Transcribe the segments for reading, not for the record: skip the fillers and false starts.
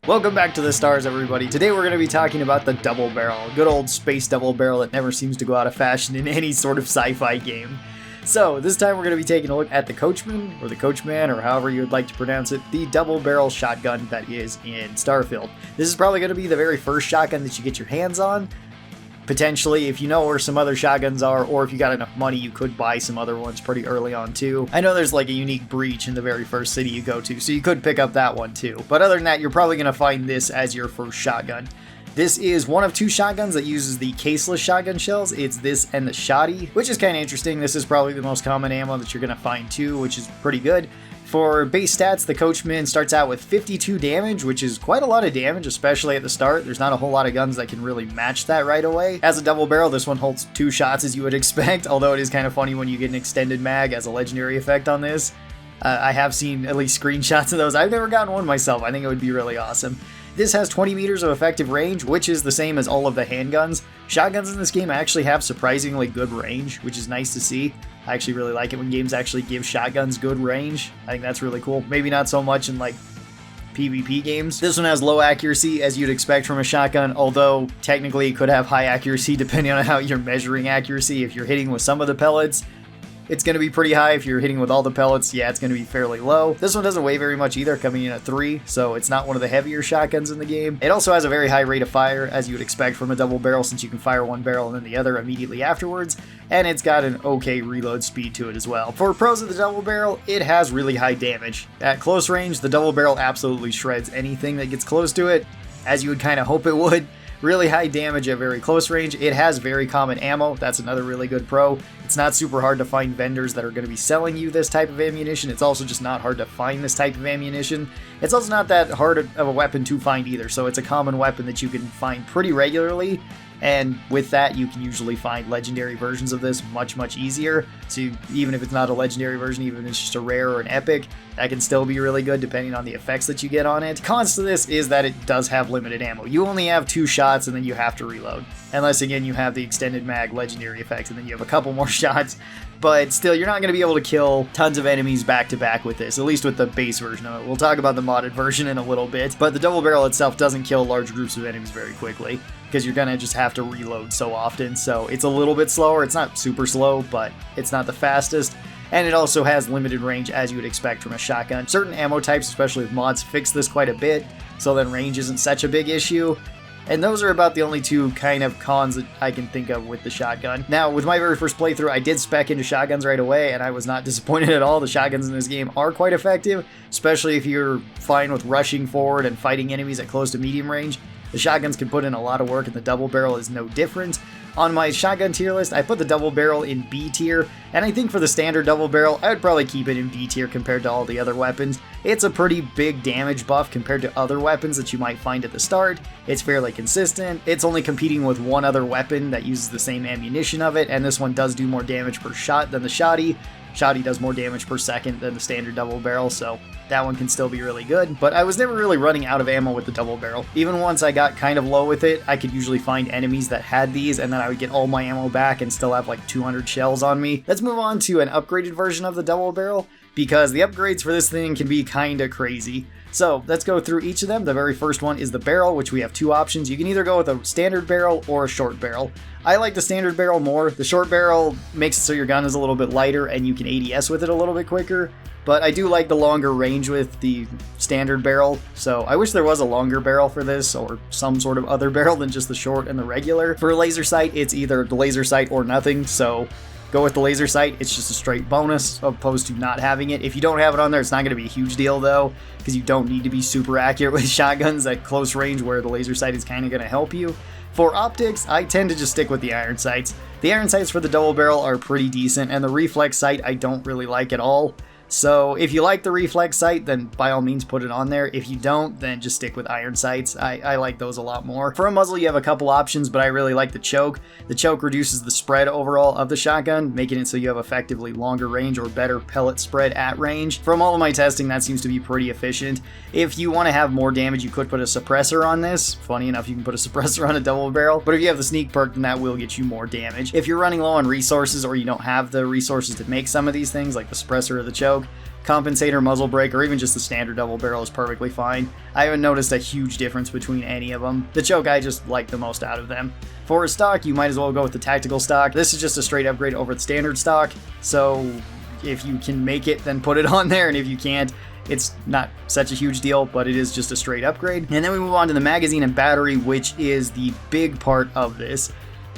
Welcome back to the stars, everybody. Today we're going to be talking about the double barrel, good old space double barrel that never seems to go out of fashion in any sort of sci-fi game. So this time we're going to be taking a look at the Coachman, or the Coachman, or however you would like to pronounce it, the double barrel shotgun that is in Starfield. This is probably going to be the very first shotgun that you get your hands on. Potentially, if you know where some other shotguns are, or if you got enough money, you could buy some other ones pretty early on too. I know there's like a unique breach in the very first city you go to, so you could pick up that one too. But other than that, you're probably going to find this as your first shotgun. This is one of two shotguns that uses the caseless shotgun shells. It's this and the shotty, which is kind of interesting. This is probably the most common ammo that you're going to find too, which is pretty good. For base stats, the Coachman starts out with 52 damage, which is quite a lot of damage, especially at the start. There's not a whole lot of guns that can really match that right away. As a double barrel, this one holds 2 shots as you would expect, although it is kind of funny when you get an extended mag as a legendary effect on this. I have seen at least screenshots of those. I've never gotten one myself. I think it would be really awesome. This has 20 meters of effective range, which is the same as all of the handguns. Shotguns in this game actually have surprisingly good range, which is nice to see. I actually really like it when games actually give shotguns good range. I think that's really cool. Maybe not so much in like PvP games. This one has low accuracy, as you'd expect from a shotgun, although technically it could have high accuracy depending on how you're measuring accuracy. If you're hitting with some of the pellets, it's going to be pretty high. If you're hitting with all the pellets, yeah, it's going to be fairly low. This one doesn't weigh very much either, coming in at 3, so it's not one of the heavier shotguns in the game. It also has a very high rate of fire, as you would expect from a double barrel, since you can fire one barrel and then the other immediately afterwards, and it's got an okay reload speed to it as well. For pros of the double barrel, it has really high damage. At close range, the double barrel absolutely shreds anything that gets close to it, as you would kind of hope it would. Really high damage at very close range. It has very common ammo. That's another really good pro. It's not super hard to find vendors that are going to be selling you this type of ammunition. It's also just not hard to find this type of ammunition. It's also not that hard of a weapon to find either, so it's a common weapon that you can find pretty regularly. And with that, you can usually find legendary versions of this much easier. So even if it's not a legendary version, even if it's just a rare or an epic, that can still be really good depending on the effects that you get on it. Cons to this is that it does have limited ammo. You only have 2 shots and then you have to reload. Unless, again, you have the extended mag legendary effect and then you have a couple more shots. But still, you're not going to be able to kill tons of enemies back to back with this, at least with the base version of it. We'll talk about the modded version in a little bit. But the double barrel itself doesn't kill large groups of enemies very quickly, because you're going to just have to reload so often. So it's a little bit slower. It's not super slow, but it's not the fastest. And it also has limited range, as you would expect from a shotgun. Certain ammo types, especially with mods, fix this quite a bit, so then range isn't such a big issue. And those are about the only 2 kind of cons that I can think of with the shotgun. Now, with my very first playthrough, I did spec into shotguns right away, and I was not disappointed at all. The shotguns in this game are quite effective, especially if you're fine with rushing forward and fighting enemies at close to medium range. The shotguns can put in a lot of work, and the double barrel is no different. On my shotgun tier list, I put the double barrel in B tier, and I think for the standard double barrel, I would probably keep it in B tier compared to all the other weapons. It's a pretty big damage buff compared to other weapons that you might find at the start. It's fairly consistent. It's only competing with one other weapon that uses the same ammunition of it, and this one does do more damage per shot than the shotty. Shotty does more damage per second than the standard double barrel, so that one can still be really good. But I was never really running out of ammo with the double barrel. Even once I got kind of low with it, I could usually find enemies that had these, and then I would get all my ammo back and still have like 200 shells on me. Let's move on to an upgraded version of the double barrel, because the upgrades for this thing can be kinda crazy. So let's go through each of them. The very first one is the barrel, which we have 2 options. You can either go with a standard barrel or a short barrel. I like the standard barrel more. The short barrel makes it so your gun is a little bit lighter and you can ADS with it a little bit quicker. But I do like the longer range with the standard barrel, so I wish there was a longer barrel for this, or some sort of other barrel than just the short and the regular. For a laser sight, it's either the laser sight or nothing, so go with the laser sight. It's just a straight bonus, opposed to not having it. If you don't have it on there, it's not going to be a huge deal though, because you don't need to be super accurate with shotguns at close range, where the laser sight is kind of going to help you. For optics, I tend to just stick with the iron sights. The iron sights for the double barrel are pretty decent, and the reflex sight I don't really like at all. So if you like the reflex sight, then by all means put it on there. If you don't, then just stick with iron sights. I like those a lot more. For a muzzle, you have a couple options, but I really like the choke. The choke reduces the spread overall of the shotgun, making it so you have effectively longer range or better pellet spread at range. From all of my testing, that seems to be pretty efficient. If you want to have more damage, you could put a suppressor on this. Funny enough, you can put a suppressor on a double barrel, but if you have the sneak perk, then that will get you more damage. If you're running low on resources, or you don't have the resources to make some of these things, like the suppressor or the choke, compensator, muzzle brake, or even just the standard double barrel is perfectly fine. I haven't noticed a huge difference between any of them. The choke I just like the most out of them. For a stock, you might as well go with the tactical stock. This is just a straight upgrade over the standard stock, so if you can make it, then put it on there, and if you can't, it's not such a huge deal, but it is just a straight upgrade. And then we move on to the magazine and battery, which is the big part of this.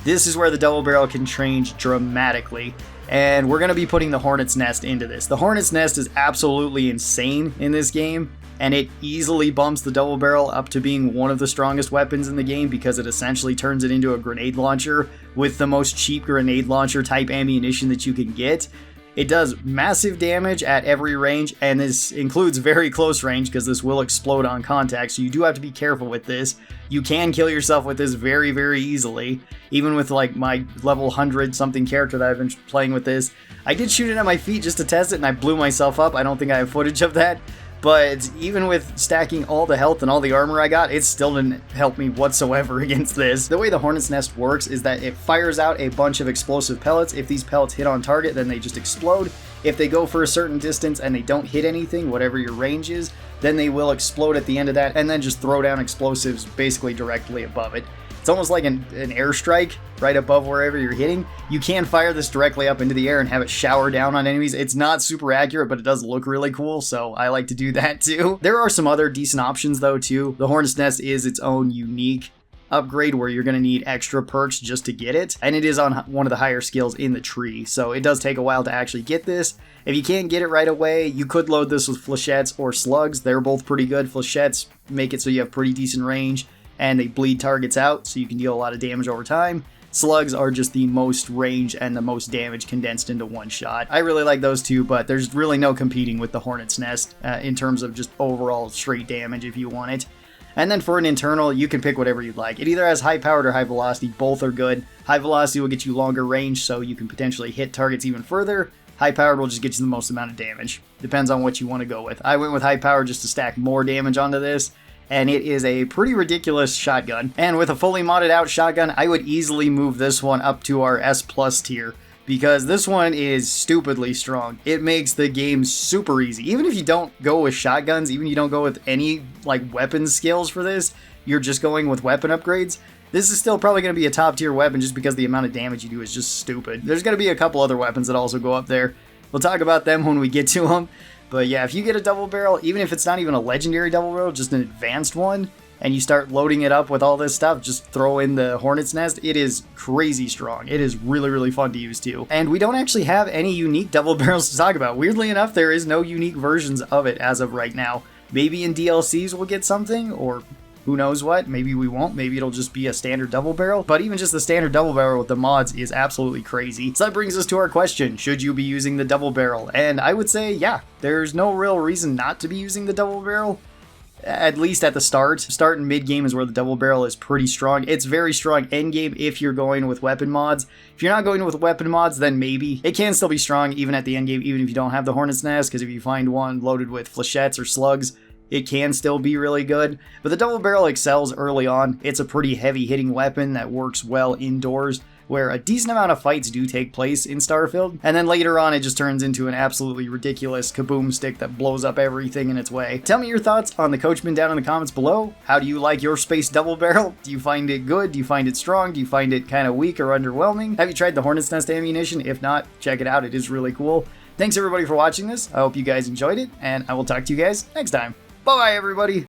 This is where the double barrel can change dramatically, and we're going to be putting the Hornet's Nest into this. The Hornet's Nest is absolutely insane in this game, and it easily bumps the double barrel up to being one of the strongest weapons in the game because it essentially turns it into a grenade launcher with the most cheap grenade launcher type ammunition that you can get. It does massive damage at every range, and this includes very close range because this will explode on contact, so you do have to be careful with this. You can kill yourself with this very, very easily. Even with like my level 100 something character that I've been playing with this. I did shoot it at my feet just to test it, and I blew myself up. I don't think I have footage of that. But even with stacking all the health and all the armor I got, it still didn't help me whatsoever against this. The way the Hornet's Nest works is that it fires out a bunch of explosive pellets. If these pellets hit on target, then they just explode. If they go for a certain distance and they don't hit anything, whatever your range is, then they will explode at the end of that and then just throw down explosives basically directly above it. It's almost like an airstrike right above wherever you're hitting. You can fire this directly up into the air and have it shower down on enemies. It's not super accurate, but it does look really cool, so I like to do that too. There are some other decent options though too. The Hornet's Nest is its own unique upgrade where you're going to need extra perks just to get it, and it is on one of the higher skills in the tree, so it does take a while to actually get this. If you can't get it right away, you could load this with flechettes or slugs. They're both pretty good. Flechettes make it so you have pretty decent range, and they bleed targets out, so you can deal a lot of damage over time. Slugs are just the most range and the most damage condensed into one shot. I really like those two, but there's really no competing with the Hornet's Nest in terms of just overall straight damage if you want it. And then for an internal, you can pick whatever you'd like. It either has high powered or high velocity. Both are good. High velocity will get you longer range, so you can potentially hit targets even further. High powered will just get you the most amount of damage. Depends on what you want to go with. I went with high power just to stack more damage onto this, and it is a pretty ridiculous shotgun. And with a fully modded out shotgun, I would easily move this one up to our S+ tier, because this one is stupidly strong. It makes the game super easy. Even if you don't go with shotguns, even if you don't go with any like weapon skills for this, you're just going with weapon upgrades, this is still probably going to be a top tier weapon just because the amount of damage you do is just stupid. There's going to be a couple other weapons that also go up there. We'll talk about them when we get to them. But yeah, if you get a double barrel, even if it's not even a legendary double barrel, just an advanced one, and you start loading it up with all this stuff, just throw in the Hornet's Nest, it is crazy strong. It is really, really fun to use too. And we don't actually have any unique double barrels to talk about. Weirdly enough, there is no unique versions of it as of right now. Maybe in DLCs we'll get something, or who knows what, maybe we won't, maybe it'll just be a standard double barrel, but even just the standard double barrel with the mods is absolutely crazy. So that brings us to our question, should you be using the double barrel? And I would say, yeah, there's no real reason not to be using the double barrel, at least at the start. Start and mid game is where the double barrel is pretty strong. It's very strong end game if you're going with weapon mods. If you're not going with weapon mods, then maybe. It can still be strong even at the end game, even if you don't have the Hornet's Nest, because if you find one loaded with flechettes or slugs, it can still be really good. But the double barrel excels early on. It's a pretty heavy hitting weapon that works well indoors, where a decent amount of fights do take place in Starfield, and then later on it just turns into an absolutely ridiculous kaboom stick that blows up everything in its way. Tell me your thoughts on the Coachman down in the comments below. How do you like your space double barrel? Do you find it good? Do you find it strong? Do you find it kind of weak or underwhelming? Have you tried the Hornet's Nest ammunition? If not, check it out. It is really cool. Thanks everybody for watching this. I hope you guys enjoyed it, and I will talk to you guys next time. Bye-bye, everybody!